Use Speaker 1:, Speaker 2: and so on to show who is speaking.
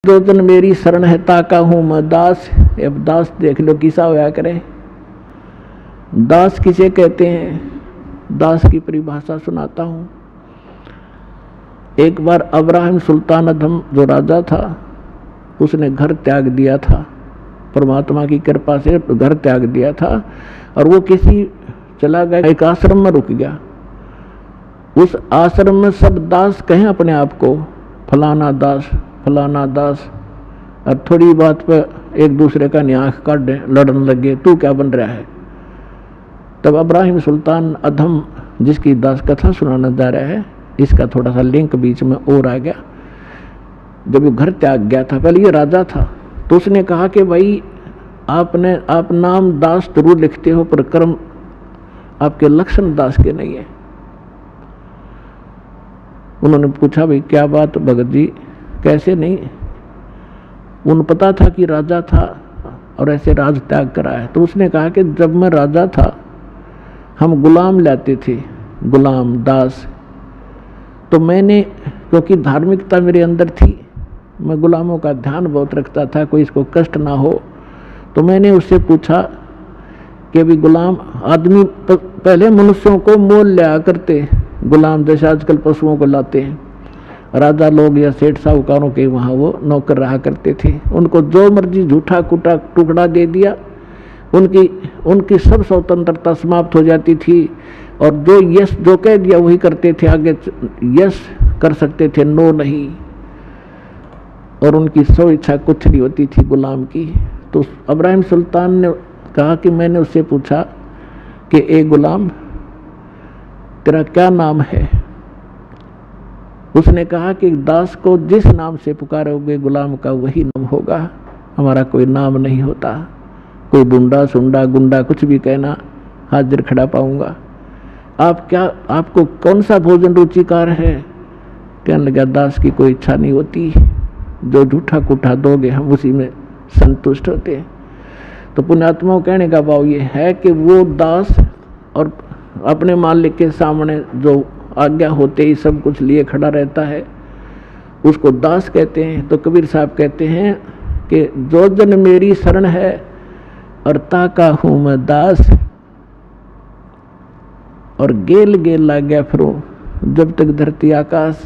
Speaker 1: दो दिन मेरी शरण है ताका हूं मैं दास। अब दास देख लो किसा होया करे। दास किसे कहते हैं, दास की परिभाषा सुनाता हूं। एक बार अब्राहिम सुल्तान अदम जो राजा था उसने घर त्याग दिया था, परमात्मा की कृपा से घर त्याग दिया था और वो किसी चला गया, एक आश्रम में रुक गया। उस आश्रम में सब दास कहें अपने आप को, फलाना दास फलाना दास, और थोड़ी बात पर एक दूसरे का न्याख काट लड़ने लगे, तू क्या बन रहा है। तब अब्राहिम सुल्तान अदम जिसकी दास कथा सुनाना जा रहा है, इसका थोड़ा सा लिंक बीच में और आ गया। जब वो घर त्याग गया था, पहले ये राजा था, तो उसने कहा कि भाई आप नाम दास जरूर लिखते हो पर कर्म आपके लक्षण दास के नहीं है। उन्होंने पूछा भाई क्या बात भगत जी, कैसे नहीं। उन्हें पता था कि राजा था और ऐसे राज त्याग करा है। तो उसने कहा कि जब मैं राजा था हम गुलाम लाते थे, गुलाम दास, तो मैंने, क्योंकि धार्मिकता मेरे अंदर थी, मैं गुलामों का ध्यान बहुत रखता था, कोई इसको कष्ट ना हो, तो मैंने उससे पूछा कि भी गुलाम आदमी पहले मनुष्यों को मोल लिया करते, गुलाम जैसे आजकल पशुओं को लाते हैं। राजा लोग या सेठ साहूकारों के वहाँ वो नौकर रहा करते थे, उनको जो मर्जी झूठा कुटा टुकड़ा दे दिया, उनकी सब स्वतंत्रता समाप्त हो जाती थी और जो यस जो कह दिया वही करते थे, आगे यस कर सकते थे, नो नहीं, और उनकी सौ इच्छा कुछ नहीं होती थी गुलाम की। तो अब्राहिम सुल्तान ने कहा कि मैंने उससे पूछा कि ए गुलाम तेरा क्या नाम है। उसने कहा कि दास को जिस नाम से पुकारोगे गुलाम का वही नाम होगा, हमारा कोई नाम नहीं होता, कोई बुंडा सुंडा गुंडा कुछ भी कहना हाजिर खड़ा पाऊंगा। आपको कौन सा भोजन रुचिकार है। कहने लगा दास की कोई इच्छा नहीं होती, जो झूठा कुठा दोगे हम उसी में संतुष्ट होते हैं। तो पुण्यात्माओं कहने का भाव ये है कि वो दास और अपने मालिक के सामने जो आज्ञा होते ही सब कुछ लिए खड़ा रहता है, उसको दास कहते हैं। तो कबीर साहब कहते हैं कि जो जन मेरी शरण है और ताका हूं मैं दास, और गेल गेल ला गया फिरो जब तक धरती आकाश।